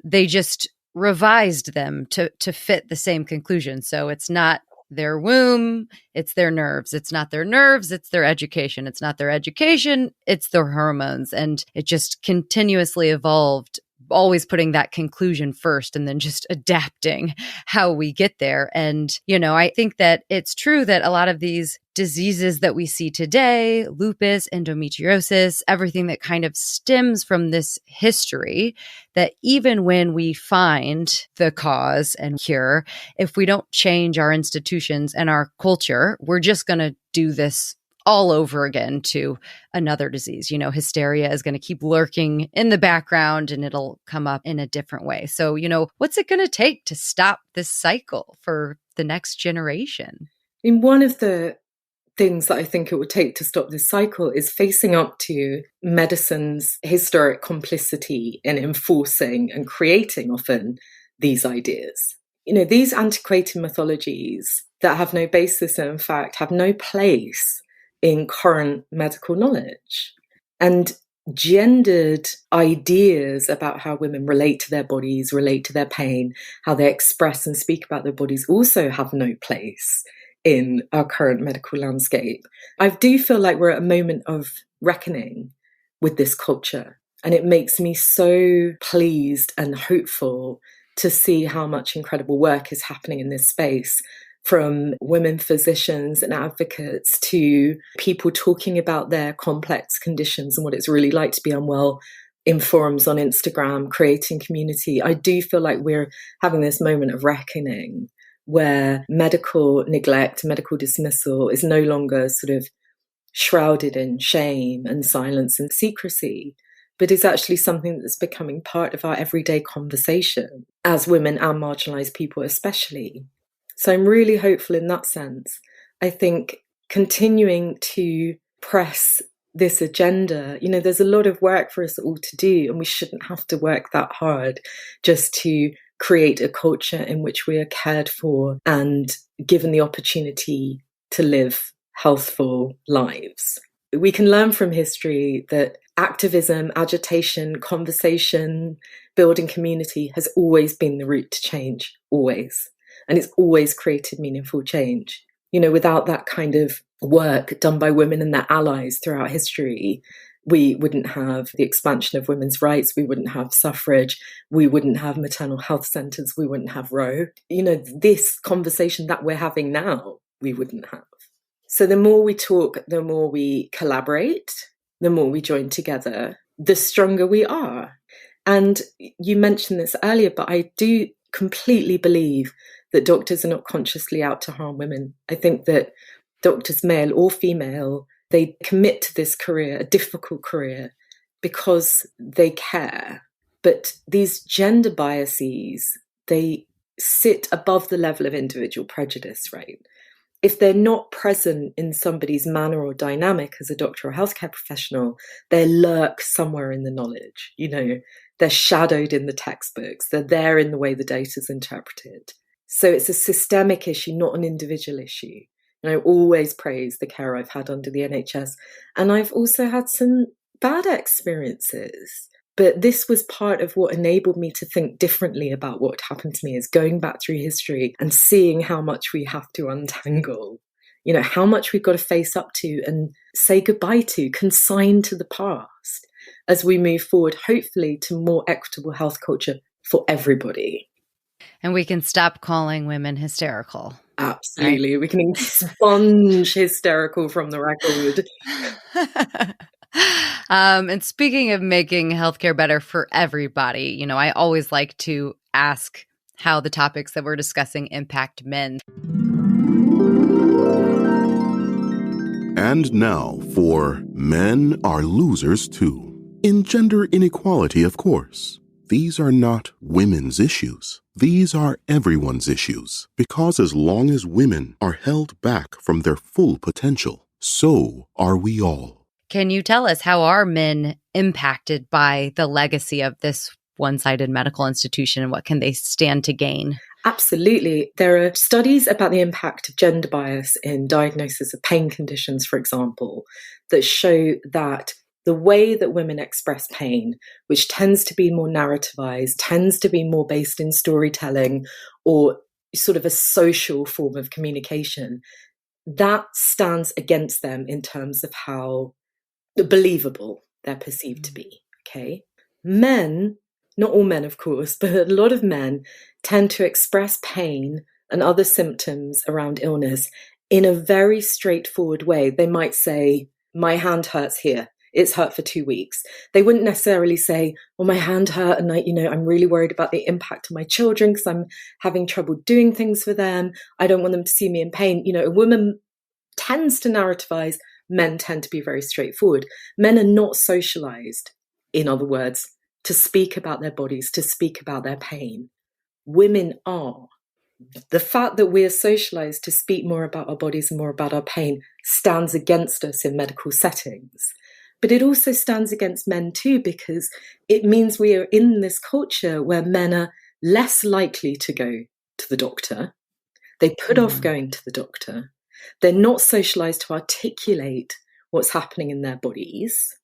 they just revised them to fit the same conclusion. So it's not their womb, it's their nerves. It's not their nerves, it's their education. It's not their education, it's their hormones. And it just continuously evolved, always putting that conclusion first and then just adapting how we get there. And, I think that it's true that a lot of these diseases that we see today, lupus, endometriosis, everything that kind of stems from this history, that even when we find the cause and cure, if we don't change our institutions and our culture, we're just going to do this all over again to another disease. Hysteria is going to keep lurking in the background and it'll come up in a different way. So, what's it going to take to stop this cycle for the next generation? One of the things that I think it would take to stop this cycle is facing up to medicine's historic complicity in enforcing and creating often these ideas. These antiquated mythologies that have no basis and in fact have no place in current medical knowledge. And gendered ideas about how women relate to their bodies, relate to their pain, how they express and speak about their bodies also have no place in our current medical landscape. I do feel like we're at a moment of reckoning with this culture. And it makes me so pleased and hopeful to see how much incredible work is happening in this space, from women physicians and advocates to people talking about their complex conditions and what it's really like to be unwell in forums on Instagram, creating community. I do feel like we're having this moment of reckoning where medical neglect, medical dismissal is no longer sort of shrouded in shame and silence and secrecy, but is actually something that's becoming part of our everyday conversation as women and marginalized people especially. So I'm really hopeful in that sense. I think continuing to press this agenda, there's a lot of work for us all to do, and we shouldn't have to work that hard just to create a culture in which we are cared for and given the opportunity to live healthful lives. We can learn from history that activism, agitation, conversation, building community has always been the route to change, always. And it's always created meaningful change. Without that kind of work done by women and their allies throughout history, we wouldn't have the expansion of women's rights, we wouldn't have suffrage, we wouldn't have maternal health centres, we wouldn't have Roe. This conversation that we're having now, we wouldn't have. So the more we talk, the more we collaborate, the more we join together, the stronger we are. And you mentioned this earlier, but I do completely believe that doctors are not consciously out to harm women. I think that doctors, male or female, they commit to this career, a difficult career, because they care. But these gender biases, they sit above the level of individual prejudice, right? If they're not present in somebody's manner or dynamic as a doctor or healthcare professional, they lurk somewhere in the knowledge. They're shadowed in the textbooks. They're there in the way the data is interpreted. So it's a systemic issue, not an individual issue. And I always praise the care I've had under the NHS. And I've also had some bad experiences. But this was part of what enabled me to think differently about what happened to me, is going back through history and seeing how much we have to untangle, how much we've got to face up to and say goodbye to, consign to the past as we move forward, hopefully to more equitable health culture for everybody. And we can stop calling women hysterical. Absolutely. Right? We can expunge hysterical from the record. And speaking of making healthcare better for everybody, I always like to ask how the topics that we're discussing impact men. And now for Men Are Losers Too. In gender inequality, of course. These are not women's issues. These are everyone's issues. Because as long as women are held back from their full potential, so are we all. Can you tell us, how are men impacted by the legacy of this one-sided medical institution, and what can they stand to gain? Absolutely. There are studies about the impact of gender bias in diagnosis of pain conditions, for example, that show that the way that women express pain, which tends to be more narrativized, tends to be more based in storytelling or sort of a social form of communication, that stands against them in terms of how believable they're perceived to be. Okay. Men, not all men, of course, but a lot of men tend to express pain and other symptoms around illness in a very straightforward way. They might say, my hand hurts here. It's hurt for 2 weeks. They wouldn't necessarily say, well, my hand hurt and I'm really worried about the impact of my children because I'm having trouble doing things for them. I don't want them to see me in pain. A woman tends to narrativize. Men tend to be very straightforward. Men are not socialized, in other words, to speak about their bodies, to speak about their pain. Women are. The fact that we are socialized to speak more about our bodies and more about our pain stands against us in medical settings. But it also stands against men too, because it means we are in this culture where men are less likely to go to the doctor. They put off going to the doctor. They're not socialized to articulate what's happening in their bodies.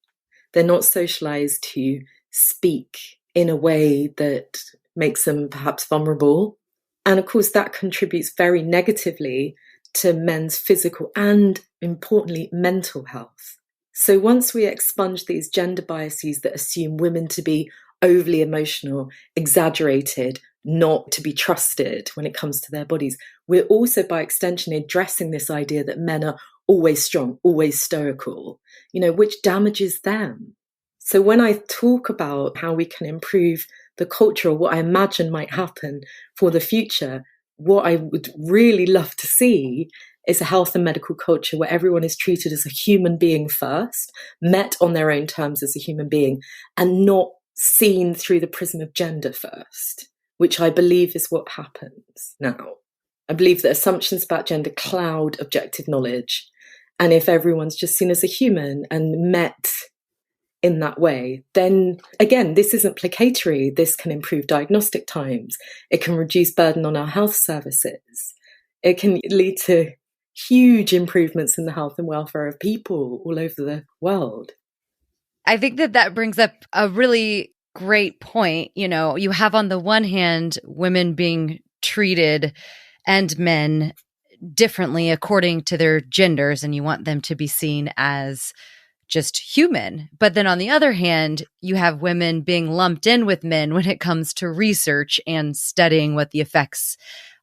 They're not socialized to speak in a way that makes them perhaps vulnerable. And of course, that contributes very negatively to men's physical and, importantly, mental health. So once we expunge these gender biases that assume women to be overly emotional, exaggerated, not to be trusted when it comes to their bodies, we're also, by extension, addressing this idea that men are always strong, always stoical, which damages them. So when I talk about how we can improve the culture, or what I imagine might happen for the future, what I would really love to see is a health and medical culture where everyone is treated as a human being first, met on their own terms as a human being, and not seen through the prism of gender first, which I believe is what happens now. I believe that assumptions about gender cloud objective knowledge. And if everyone's just seen as a human and met in that way, then again, this isn't placatory. This can improve diagnostic times. It can reduce burden on our health services. It can lead to huge improvements in the health and welfare of people all over the world. I think that brings up a really great point. You have on the one hand, women being treated and men differently according to their genders, and you want them to be seen as just human. But then on the other hand, you have women being lumped in with men when it comes to research and studying what the effects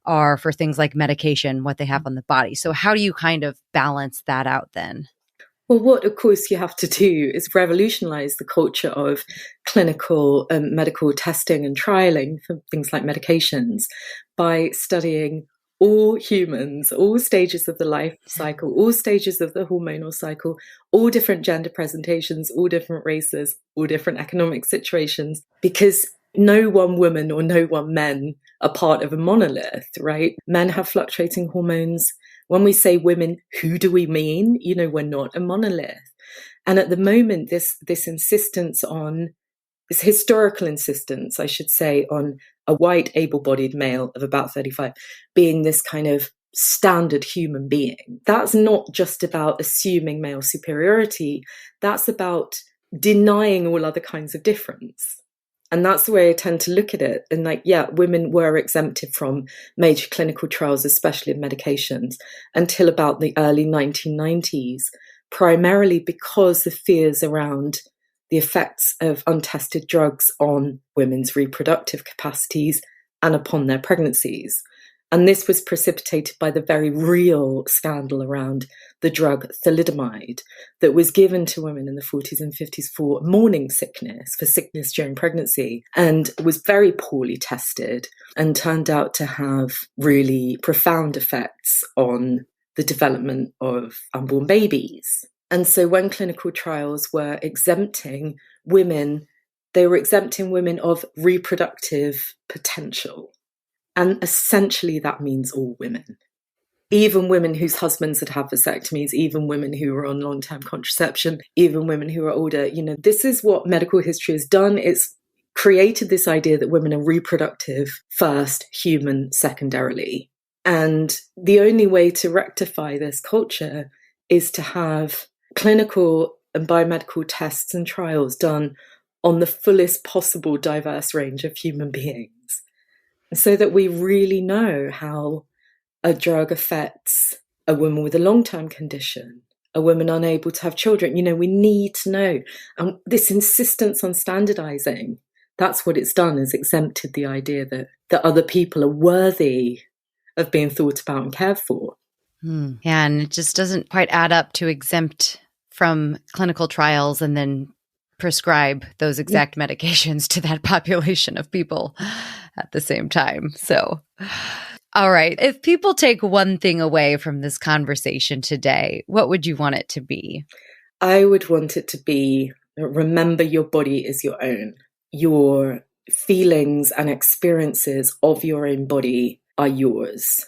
are for things like medication, what they have on the body. So how do you kind of balance that out then? Well, what, of course, you have to do is revolutionize the culture of clinical medical testing and trialing for things like medications by studying all humans, all stages of the life cycle, all stages of the hormonal cycle, all different gender presentations, all different races, all different economic situations, because no one woman or no one man are part of a monolith, right? Men have fluctuating hormones. When we say women, who do we mean? We're not a monolith. And at the moment, this insistence on, this historical insistence, I should say, on a white, able-bodied male of about 35 being this kind of standard human being. That's not just about assuming male superiority. That's about denying all other kinds of difference. And that's the way I tend to look at it. And women were exempted from major clinical trials, especially of medications, until about the early 1990s, primarily because of fears around the effects of untested drugs on women's reproductive capacities and upon their pregnancies. And this was precipitated by the very real scandal around the drug thalidomide that was given to women in the 40s and 50s for morning sickness, for sickness during pregnancy, and was very poorly tested and turned out to have really profound effects on the development of unborn babies. And so when clinical trials were exempting women they were exempting women of reproductive potential. And essentially that means all women. Even women whose husbands had had vasectomies, even women who were on long-term contraception, even women who are older. This is what medical history has done. It's created this idea that women are reproductive first, human secondarily. And the only way to rectify this culture is to have clinical and biomedical tests and trials done on the fullest possible diverse range of human beings, so that we really know how a drug affects a woman with a long-term condition, a woman unable to have children. We need to know. And this insistence on standardizing, that's what it's done, is exempted the idea that other people are worthy of being thought about and cared for. Yeah, and it just doesn't quite add up to exempt from clinical trials and then prescribe those exact medications to that population of people at the same time. So, all right. If people take one thing away from this conversation today, what would you want it to be? I would want it to be, remember your body is your own. Your feelings and experiences of your own body are yours.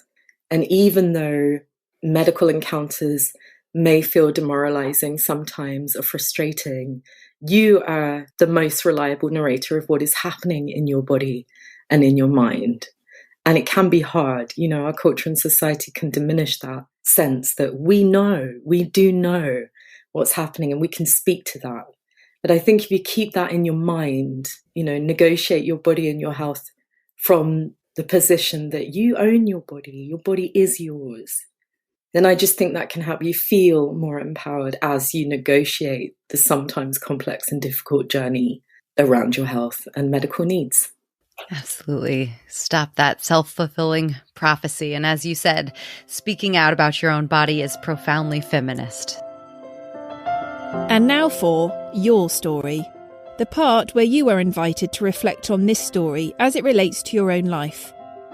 And even though medical encounters may feel demoralizing sometimes or frustrating, you are the most reliable narrator of what is happening in your body and in your mind. And it can be hard. Our culture and society can diminish that sense that we do know what's happening and we can speak to that. But I think if you keep that in your mind, negotiate your body and your health from the position that you own your body is yours, then I just think that can help you feel more empowered as you negotiate the sometimes complex and difficult journey around your health and medical needs. Absolutely. Stop that self-fulfilling prophecy. And as you said, speaking out about your own body is profoundly feminist. And now for Your Story, the part where you are invited to reflect on this story as it relates to your own life.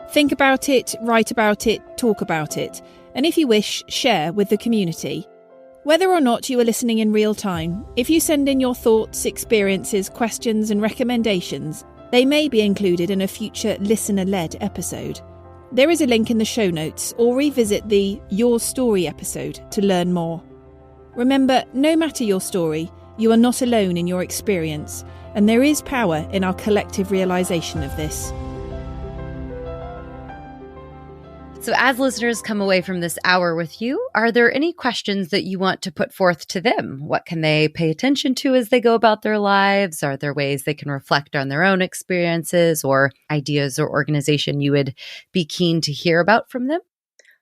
Think about it, write about it, talk about it, and if you wish, share with the community. Whether or not you are listening in real time, if you send in your thoughts, experiences, questions and recommendations, they may be included in a future listener-led episode. There is a link in the show notes, or revisit the Your Story episode to learn more. Remember, no matter your story, you are not alone in your experience, and there is power in our collective realisation of this. So as listeners come away from this hour with you, are there any questions that you want to put forth to them? What can they pay attention to as they go about their lives? Are there ways they can reflect on their own experiences or ideas or organization you would be keen to hear about from them?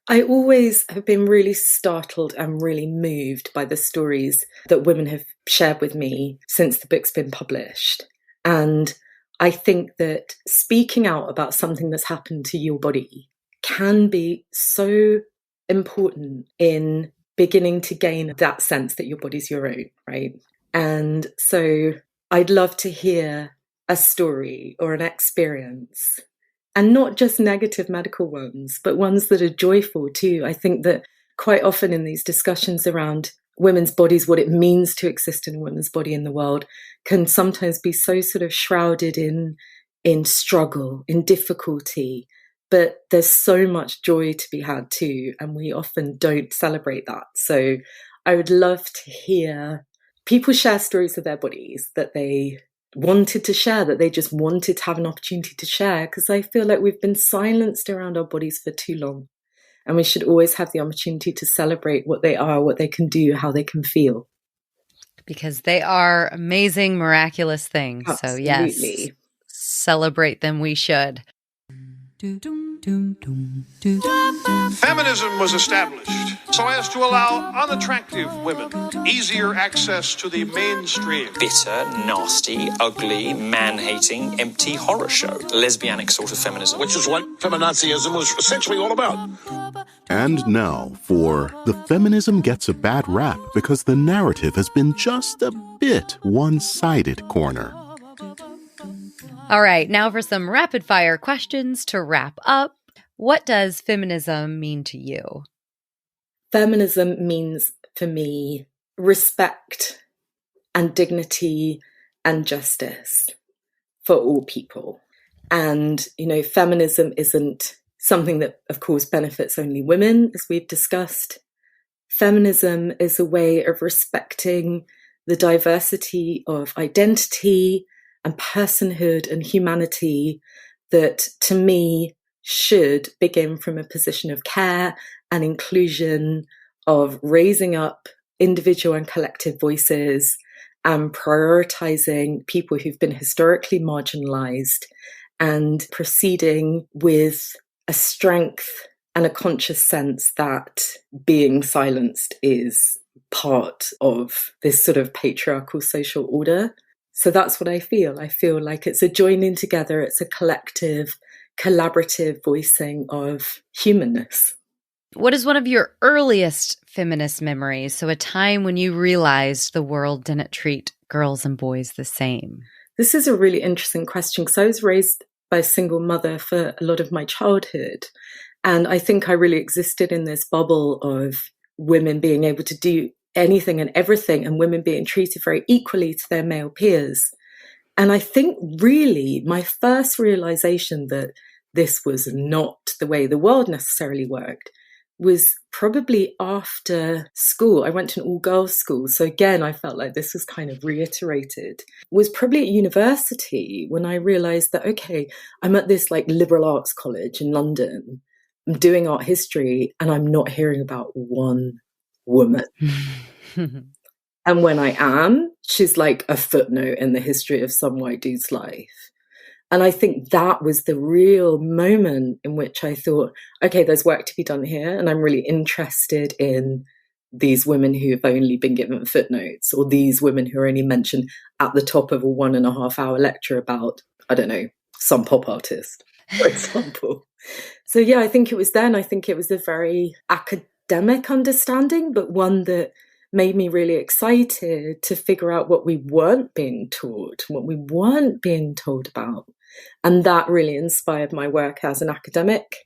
I always have been really startled and really moved by the stories that women have shared with me since the book's been published. And I think that speaking out about something that's happened to your body can be so important in beginning to gain that sense that your body's your own, right? And so I'd love to hear a story or an experience, and not just negative medical ones, but ones that are joyful too. I think that quite often in these discussions around women's bodies, what it means to exist in a woman's body in the world can sometimes be so sort of shrouded in struggle, in difficulty. But there's so much joy to be had too, and we often don't celebrate that. So I would love to hear people share stories of their bodies that they wanted to share, that they just wanted to have an opportunity to share, because I feel like we've been silenced around our bodies for too long. And we should always have the opportunity to celebrate what they are, what they can do, how they can feel. Because they are amazing, miraculous things. Absolutely. So yes, celebrate them we should. Feminism was established so as to allow unattractive women easier access to the mainstream. Bitter, nasty, ugly, man-hating, empty horror show. Lesbianic sort of feminism. Which is what feminazism was essentially all about. And now for The Feminism Gets a Bad Rap Because the Narrative Has Been Just a Bit One-Sided corner. All right, now for some rapid-fire questions to wrap up. What does feminism mean to you? Feminism means, for me, respect and dignity and justice for all people. And, feminism isn't something that, of course, benefits only women, as we've discussed. Feminism is a way of respecting the diversity of identity and personhood and humanity that, to me, should begin from a position of care and inclusion, of raising up individual and collective voices and prioritizing people who've been historically marginalized and proceeding with a strength and a conscious sense that being silenced is part of this sort of patriarchal social order. So that's what I feel. I feel like it's a joining together, it's a collective, collaborative voicing of humanness. What is one of your earliest feminist memories? So a time when you realized the world didn't treat girls and boys the same. This is a really interesting question because I was raised by a single mother for a lot of my childhood. And I think I really existed in this bubble of women being able to do anything and everything and women being treated very equally to their male peers. And I think really my first realization that this was not the way the world necessarily worked was probably after school. I went to an all-girls school. So again, I felt like this was kind of reiterated. It was probably at university when I realized that, okay, I'm at this like liberal arts college in London. I'm doing art history and I'm not hearing about one woman. And when I am, she's like a footnote in the history of some white dude's life. And I think that was the real moment in which I thought, okay, there's work to be done here. And I'm really interested in these women who have only been given footnotes, or these women who are only mentioned at the top of a 1.5 hour lecture about, I don't know, some pop artist, for example. So yeah, I think it was then. I think it was a very academic understanding, but one that made me really excited to figure out what we weren't being taught, what we weren't being told about. And that really inspired my work as an academic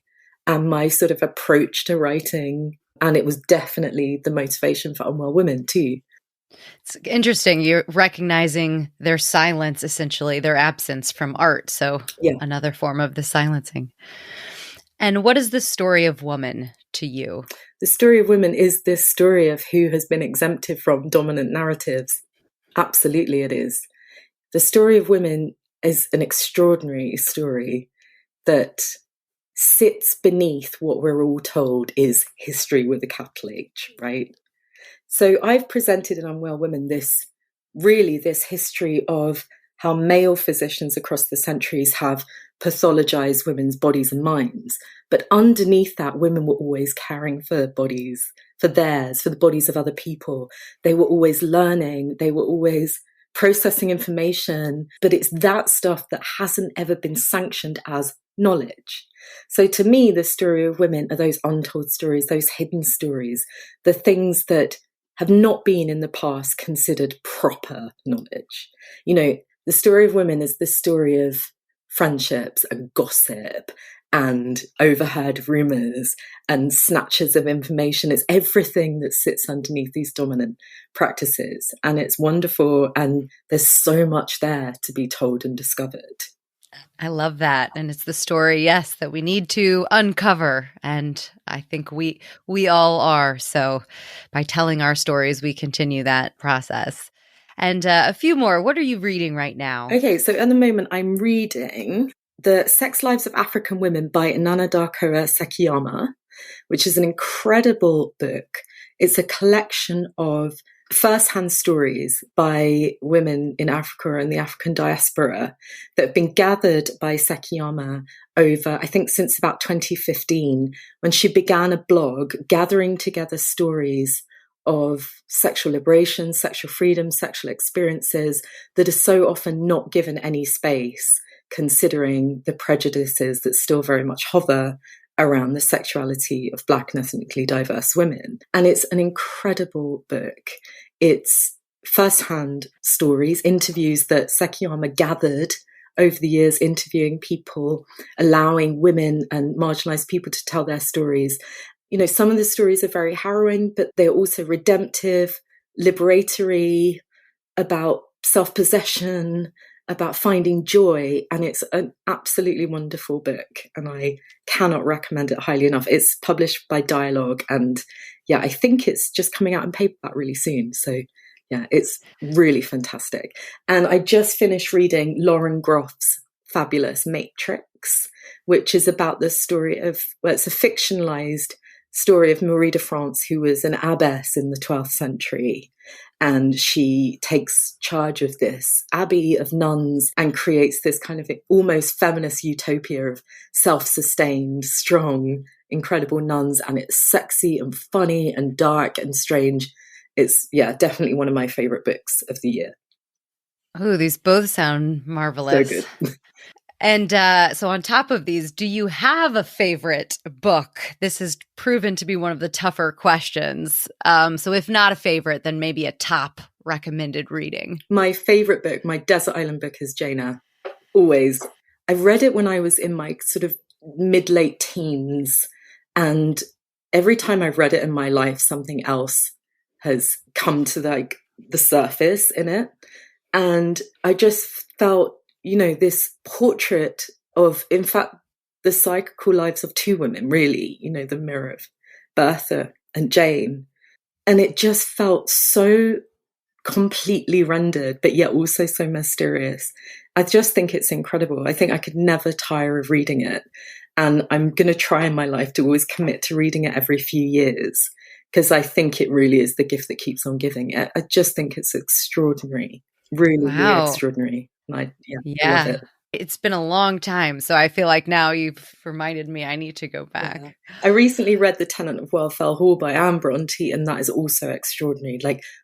and my sort of approach to writing. And it was definitely the motivation for Unwell Women too. It's interesting. You're recognizing their silence, essentially, their absence from art. So another form of the silencing. And what is the story of woman to you? The story of women is this story of who has been exempted from dominant narratives. Absolutely it is. The story of women is an extraordinary story that sits beneath what we're all told is history with a capital H, right? So I've presented in Unwell Women this history of how male physicians across the centuries have pathologized women's bodies and minds. But underneath that, women were always caring for bodies, for the bodies of other people. They were always learning. They were always processing information. But it's that stuff that hasn't ever been sanctioned as knowledge. So to me, the story of women are those untold stories, those hidden stories, the things that have not been in the past considered proper knowledge. The story of women is the story of friendships and gossip and overheard rumors and snatches of information. It's everything that sits underneath these dominant practices. And it's wonderful. And there's so much there to be told and discovered. I love that. And it's the story, yes, that we need to uncover. And I think we all are. So by telling our stories, we continue that process. And a few more. What are you reading right now? Okay, so at the moment I'm reading The Sex Lives of African Women by Nana-Dakoa Sekiyama, which is an incredible book. It's a collection of first-hand stories by women in Africa and the African diaspora that have been gathered by Sekiyama over, I think, since about 2015, when she began a blog gathering together stories of sexual liberation, sexual freedom, sexual experiences that are so often not given any space, considering the prejudices that still very much hover around the sexuality of Black and ethnically diverse women. And it's an incredible book. It's first-hand stories, interviews that Sekiyama gathered over the years, interviewing people, allowing women and marginalized people to tell their stories. Some of the stories are very harrowing, but they're also redemptive, liberatory, about self-possession, about finding joy. And it's an absolutely wonderful book. And I cannot recommend it highly enough. It's published by Dialogue. And yeah, I think it's just coming out in paperback really soon. So yeah, it's really fantastic. And I just finished reading Lauren Groff's fabulous Matrix, which is about the story of, well, it's a fictionalized story of Marie de France, who was an abbess in the 12th century. And she takes charge of this abbey of nuns and creates this kind of almost feminist utopia of self-sustained, strong, incredible nuns. And it's sexy and funny and dark and strange. It's, yeah, definitely one of my favorite books of the year. Oh, these both sound marvelous. So good. And so on top of these, do you have a favorite book? This has proven to be one of the tougher questions. So if not a favorite, then maybe a top recommended reading. My favorite book, my desert island book, is Jane Eyre. Always. I read it when I was in my sort of mid-late teens. And every time I've read it in my life, something else has come to the surface in it. And I just felt, this portrait of, in fact, the psychical lives of two women, really, the mirror of Bertha and Jane. And it just felt so completely rendered, but yet also so mysterious. I just think it's incredible. I think I could never tire of reading it. And I'm going to try in my life to always commit to reading it every few years, because I think it really is the gift that keeps on giving. I just think it's extraordinary, really, really extraordinary. And I love it. It's been a long time, so I feel like now you've reminded me I need to go back. Yeah. I recently read The Tenant of Wildfell Hall by Anne Bronte, and that is also extraordinary,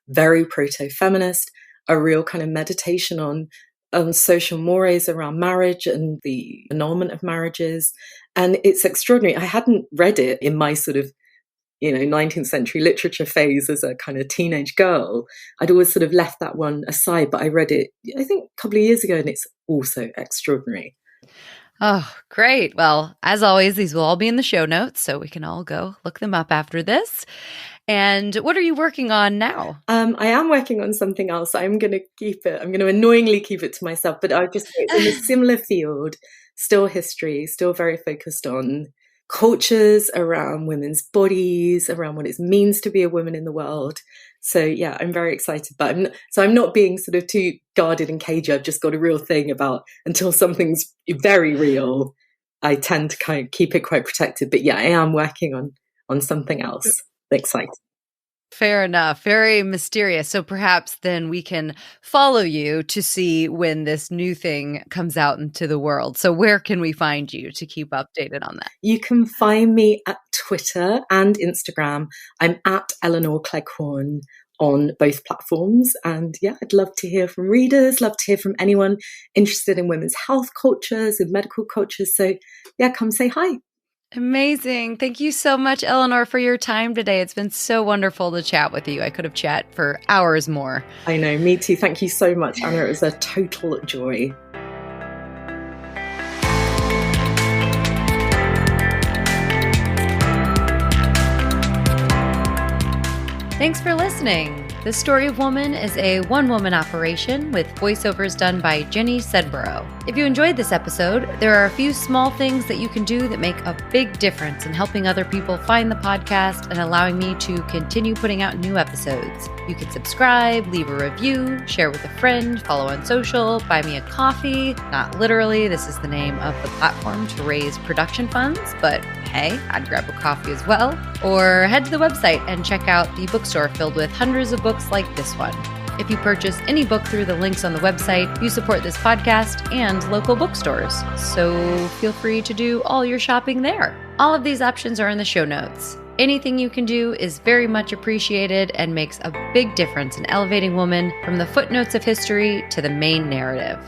very proto-feminist, a real kind of meditation on social mores around marriage and the annulment of marriages. And it's extraordinary. I hadn't read it in my sort of 19th century literature phase as a kind of teenage girl. I'd always sort of left that one aside, but I read it, I think, a couple of years ago, and it's also extraordinary. Oh, great. Well, as always, these will all be in the show notes, so we can all go look them up after this. And what are you working on now? I am working on something else. I'm going to annoyingly keep it to myself, but I'll just say it's in a similar field, still history, still very focused on cultures around women's bodies, around what it means to be a woman in the world. So yeah, I'm very excited, but I'm not being sort of too guarded and cagey. I've just got a real thing about, until something's very real, I tend to kind of keep it quite protected. But yeah, I am working on something else. Exciting. Fair enough. Very mysterious. So perhaps then we can follow you to see when this new thing comes out into the world. So where can we find you to keep updated on that? You can find me at Twitter and Instagram. I'm at Elinor Cleghorn on both platforms. And yeah, I'd love to hear from readers, love to hear from anyone interested in women's health cultures and medical cultures. So yeah, come say hi. Amazing. Thank you so much, Elinor, for your time today. It's been so wonderful to chat with you. I could have chat for hours more. I know, me too. Thank you so much, Anna. It was a total joy. Thanks for listening. The Story of Woman is a one-woman operation with voiceovers done by Jenny Sedborough. If you enjoyed this episode, there are a few small things that you can do that make a big difference in helping other people find the podcast and allowing me to continue putting out new episodes. You can subscribe, leave a review, share with a friend, follow on social, buy me a coffee. Not literally, this is the name of the platform to raise production funds, but hey, I'd grab a coffee as well. Or head to the website and check out the bookstore filled with hundreds of books like this one. If you purchase any book through the links on the website, you support this podcast and local bookstores. So feel free to do all your shopping there. All of these options are in the show notes. Anything you can do is very much appreciated and makes a big difference in elevating women from the footnotes of history to the main narrative.